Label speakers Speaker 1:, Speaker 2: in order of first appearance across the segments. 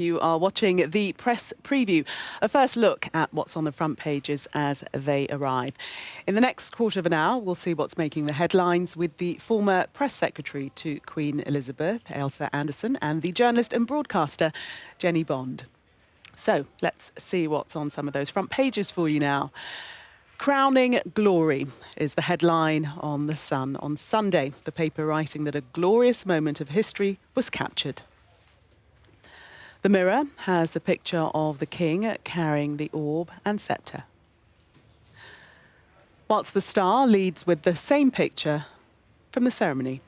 Speaker 1: You are watching the press preview, a first look at what's on the front pages as they arrive. In the next quarter of an hour, we'll see what's making the headlines with the former press secretary to Queen Elizabeth, Ailsa Anderson, and the journalist and broadcaster, Jennie Bond. So let's see what's on some of those front pages for you now. Crowning Glory is the headline on The Sun on Sunday, the paper writing that a glorious moment of history was captured. The Mirror has a picture of the King carrying the orb and sceptre, whilst the Star leads with the same picture from the ceremony.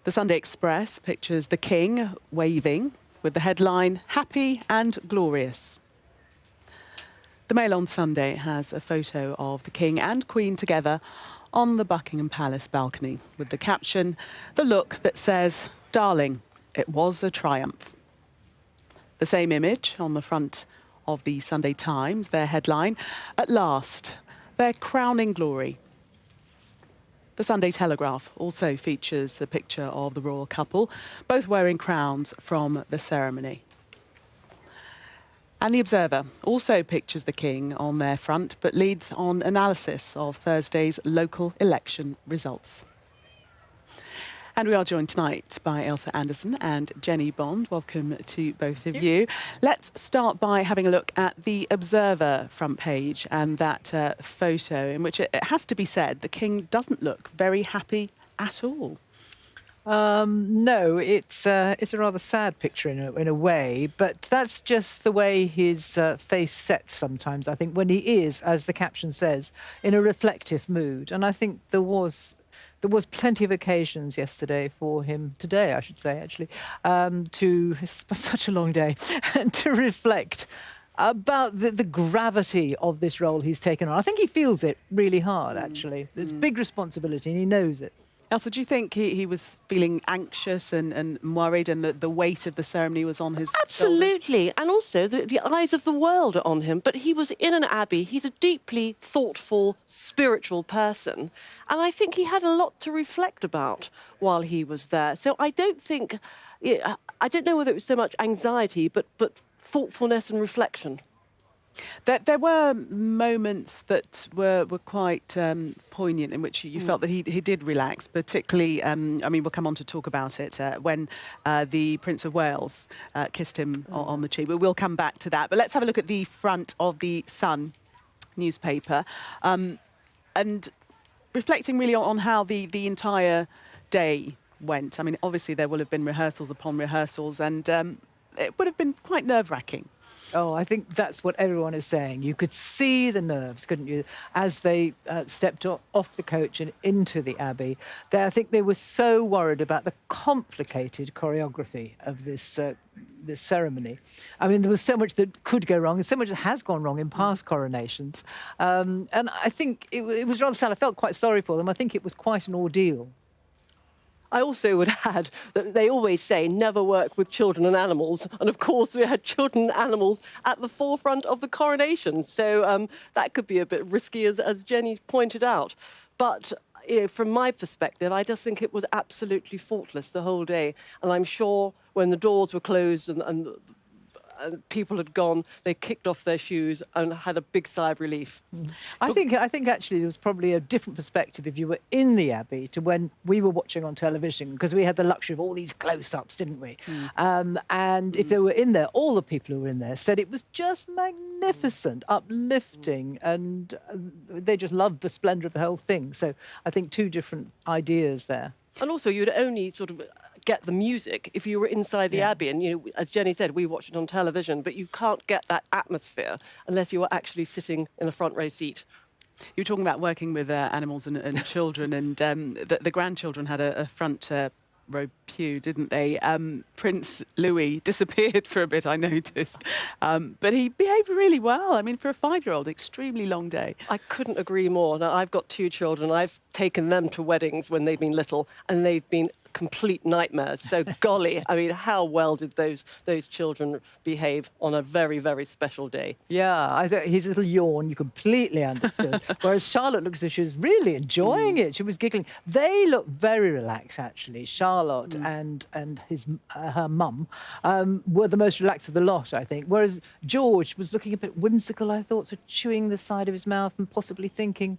Speaker 1: The Sunday Express pictures the King waving with the headline, "Happy and Glorious." The Mail on Sunday has a photo of the King and Queen together on the Buckingham Palace balcony with the caption, the look that says, "Darling, it was a triumph." The same image on the front of the Sunday Times, their headline, "At last, their crowning glory." The Sunday Telegraph also features a picture of the royal couple, both wearing crowns from the ceremony. And The Observer also pictures the King on their front, but leads on analysis of Thursday's local election results. And we are joined tonight by Ailsa Anderson and Jennie Bond. Welcome to both of you. Let's start by having a look at the Observer front page and that photo in which it has to be said the King doesn't look very happy at all.
Speaker 2: No, it's a rather sad picture in a way, but that's just the way his face sets sometimes, I think, when he is, as the caption says, in a reflective mood. And I think there was plenty of occasions yesterday for him, today I should say actually, it's been such a long day, to reflect about the gravity of this role he's taken on. I think he feels it really hard, actually. There's big responsibility and he knows it.
Speaker 1: Ailsa, do you think he was feeling anxious and worried and the weight of the ceremony was on his
Speaker 3: Absolutely. Shoulders? And also the eyes of the world are on him. But he was in an abbey. He's a deeply thoughtful, spiritual person. And I think he had a lot to reflect about while he was there. So I don't know whether it was so much anxiety, but thoughtfulness and reflection.
Speaker 1: There were moments that were quite poignant in which you felt that he did relax, particularly, I mean, we'll come on to talk about it, when the Prince of Wales kissed him on the cheek. But we'll come back to that. But let's have a look at the front of the Sun newspaper and reflecting really on how the entire day went. I mean, obviously there will have been rehearsals upon rehearsals and it would have been quite nerve-wracking.
Speaker 2: Oh, I think that's what everyone is saying. You could see the nerves, couldn't you, as they stepped off the coach and into the Abbey. I think they were so worried about the complicated choreography of this ceremony. I mean, there was so much that could go wrong and so much that has gone wrong in past coronations. And I think it was rather sad. I felt quite sorry for them. I think it was quite an ordeal.
Speaker 3: I also would add that they always say never work with children and animals. And of course, we had children and animals at the forefront of the coronation. So that could be a bit risky, as Jennie pointed out. But from my perspective, I just think it was absolutely faultless the whole day. And I'm sure when the doors were closed and people had gone, they kicked off their shoes and had a big sigh of relief.
Speaker 2: I think actually there was probably a different perspective if you were in the Abbey to when we were watching on television, because we had the luxury of all these close-ups, didn't we? And if they were in there, all the people who were in there said it was just magnificent, uplifting, and they just loved the splendour of the whole thing. So I think two different ideas there.
Speaker 3: And also, you'd only sort of get the music if you were inside the Abbey. And, as Jennie said, we watched it on television, but you can't get that atmosphere unless you are actually sitting in a front row seat.
Speaker 1: You were talking about working with animals and children, and the grandchildren had a front row pew, didn't they? Prince Louis disappeared for a bit, I noticed. But he behaved really well. I mean, for a 5-year-old, extremely long day.
Speaker 3: I couldn't agree more. Now, I've got 2 children. I've taken them to weddings when they've been little, and they've been complete nightmares. So golly, I mean, how well did those children behave on a very, very special day?
Speaker 2: Yeah, I thought his little yawn you completely understood. Whereas Charlotte looks as if she was really enjoying it. She was giggling. They look very relaxed, actually. Charlotte and her mum were the most relaxed of the lot, I think. Whereas George was looking a bit whimsical, I thought, so chewing the side of his mouth and possibly thinking,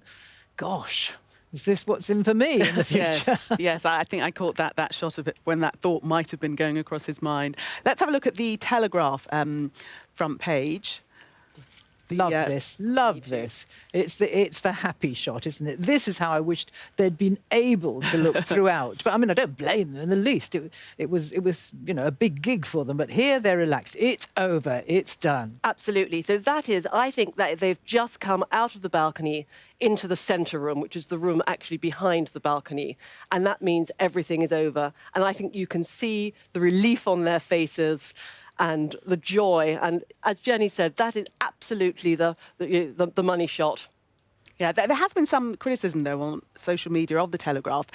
Speaker 2: gosh, is this what's in for me in the future?
Speaker 1: Yes, I think I caught that shot of it when that thought might have been going across his mind. Let's have a look at the Telegraph front page.
Speaker 2: Love this. It's the happy shot, isn't it? This is how I wished they'd been able to look throughout. But I mean, I don't blame them in the least. It was a big gig for them. But here they're relaxed. It's over. It's done.
Speaker 3: Absolutely. So that is, I think that they've just come out of the balcony into the centre room, which is the room actually behind the balcony. And that means everything is over. And I think you can see the relief on their faces and the joy. And as Jennie said, that is absolutely the money shot.
Speaker 1: Yeah, there has been some criticism, though, on social media of the Telegraph,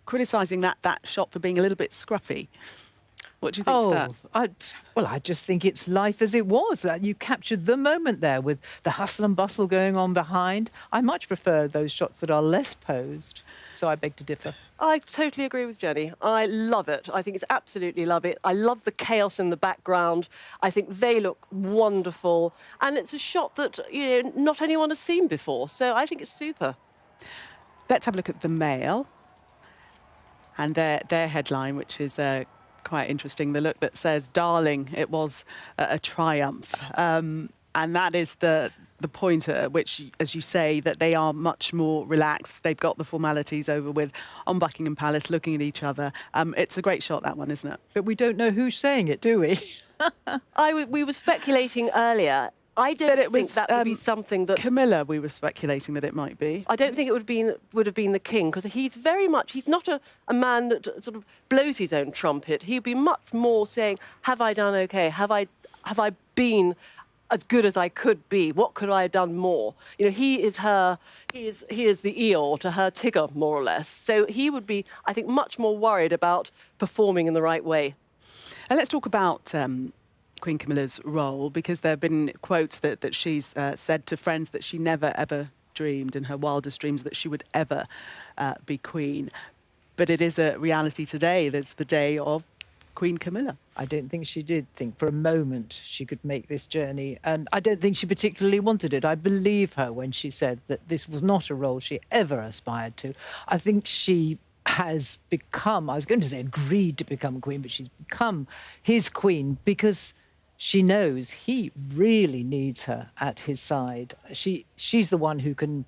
Speaker 1: criticising that shot for being a little bit scruffy. What do you think to that?
Speaker 2: I just think it's life as it was. That you captured the moment there with the hustle and bustle going on behind. I much prefer those shots that are less posed. So I beg to differ.
Speaker 3: I totally agree with Jennie. I love it. I think it's absolutely love it. I love the chaos in the background. I think they look wonderful. And it's a shot that not anyone has seen before. So I think it's super.
Speaker 1: Let's have a look at the Mail and their headline, which is quite interesting. The look that says, "Darling, it was a triumph." And that is the point at which, as you say, that they are much more relaxed. They've got the formalities over with on Buckingham Palace, looking at each other. It's a great shot, that one, isn't it?
Speaker 2: But we don't know who's saying it, do we?
Speaker 3: We were speculating earlier. I don't think that would be something that
Speaker 1: Camilla, we were speculating that it might be.
Speaker 3: I don't think it would have been the king, because he's not a man that sort of blows his own trumpet. He'd be much more saying, "Have I done okay? Have I been as good as I could be? What could I have done more?" He is the Eeyore to her Tigger, more or less. So he would be, I think, much more worried about performing in the right way.
Speaker 1: And let's talk about Queen Camilla's role, because there have been quotes that she's said to friends that she never, ever dreamed in her wildest dreams that she would ever be queen. But it is a reality today. There's the day of Queen Camilla.
Speaker 2: I don't think she did think for a moment she could make this journey. And I don't think she particularly wanted it. I believe her when she said that this was not a role she ever aspired to. I think she has become, I was going to say agreed to become queen, but she's become his queen because she knows he really needs her at his side. She's the one who can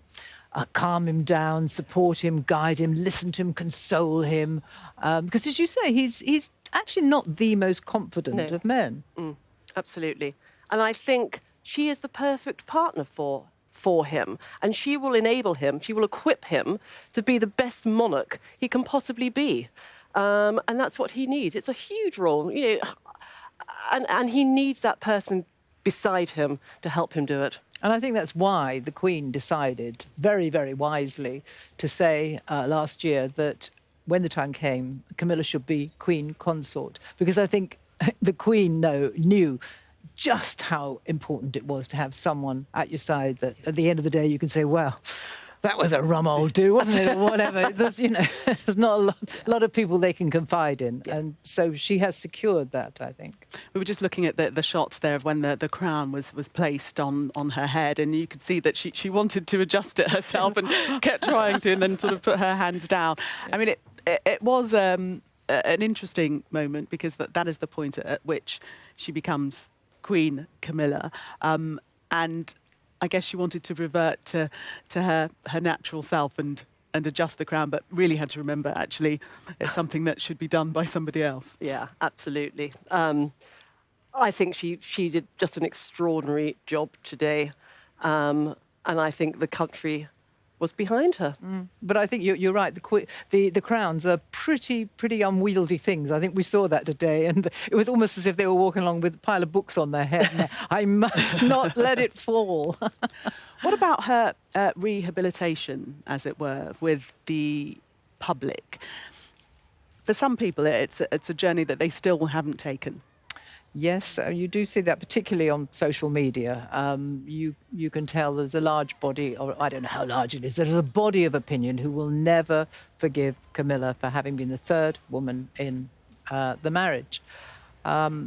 Speaker 2: calm him down, support him, guide him, listen to him, console him. Because, as you say, he's actually not the most confident of men.
Speaker 3: Absolutely. And I think she is the perfect partner for him. And she will enable him, she will equip him to be the best monarch he can possibly be. And that's what he needs. It's a huge role, and he needs that person beside him to help him do it.
Speaker 2: And I think that's why the Queen decided, very, very wisely, to say last year that when the time came, Camilla should be Queen Consort. Because I think the Queen knew just how important it was to have someone at your side that at the end of the day you can say, well, that was a rum old do, wasn't it, or whatever. There's not a lot of people they can confide in. Yeah. And so she has secured that, I think.
Speaker 1: We were just looking at the shots there of when the crown was placed on her head, and you could see that she wanted to adjust it herself and kept trying to, and then sort of put her hands down. I mean, it was an interesting moment, because that is the point at which she becomes Queen Camilla. And I guess she wanted to revert to her natural self and adjust the crown, but really had to remember, actually, it's something that should be done by somebody else.
Speaker 3: Yeah, absolutely. I think she did just an extraordinary job today, and I think the country was behind her.
Speaker 2: But I think you're right. The crowns are pretty unwieldy things. I think we saw that today, and it was almost as if they were walking along with a pile of books on their head. I must not let it fall.
Speaker 1: What about her rehabilitation, as it were, with the public? for some people, it's a journey that they still haven't taken.
Speaker 2: Yes, you do see that particularly on social media. You can tell there's a large body, or I don't know how large it is, there's a body of opinion who will never forgive Camilla for having been the third woman in the marriage. I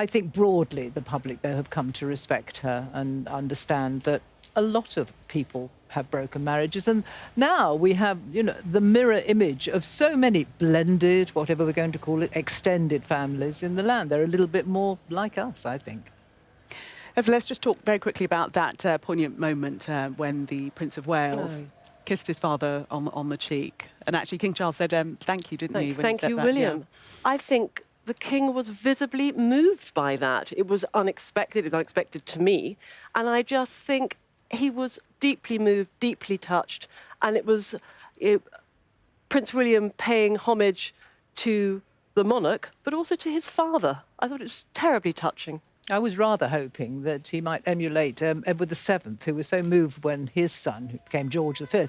Speaker 2: think broadly the public, though, have come to respect her and understand that a lot of people have broken marriages. And now we have, the mirror image of so many blended, whatever we're going to call it, extended families in the land. They're a little bit more like us, I think.
Speaker 1: So let's just talk very quickly about that poignant moment when the Prince of Wales kissed his father on the cheek. And actually King Charles said thank you, didn't he?
Speaker 3: Thank you, William. Yeah. I think the king was visibly moved by that. It was unexpected. It was unexpected to me. And I just think he was deeply moved, deeply touched. And it was Prince William paying homage to the monarch, but also to his father. I thought it was terribly touching.
Speaker 2: I was rather hoping that he might emulate Edward VII, who was so moved when his son, who became George V,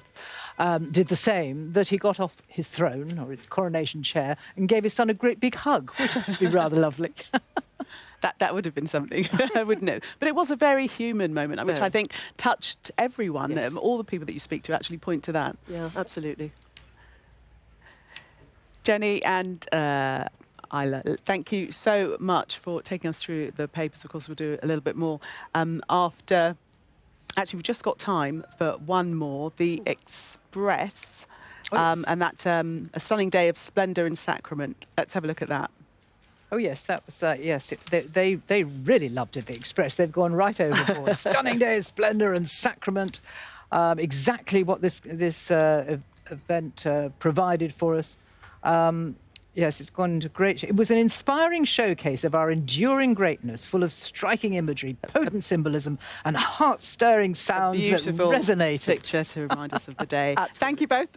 Speaker 2: did the same, that he got off his throne, or his coronation chair, and gave his son a great big hug, which must be rather lovely.
Speaker 1: That would have been something, I wouldn't know. But it was a very human moment, which I think touched everyone.
Speaker 3: Yes.
Speaker 1: All the people that you speak to actually point to that.
Speaker 3: Yeah, absolutely.
Speaker 1: Jennie and Ailsa, thank you so much for taking us through the papers. Of course, we'll do a little bit more after. Actually, we've just got time for one more. The Express, and that a stunning day of splendour and sacrament. Let's have a look at that.
Speaker 2: Oh, yes, that was, yes, they really loved it, the Express. They've gone right overboard. Stunning day of splendour and sacrament. Exactly what this event provided for us. Yes, it's gone into great... It was an inspiring showcase of our enduring greatness, full of striking imagery, potent symbolism, and heart-stirring sounds that resonated.
Speaker 1: Picture to remind us of the day. Thank you both.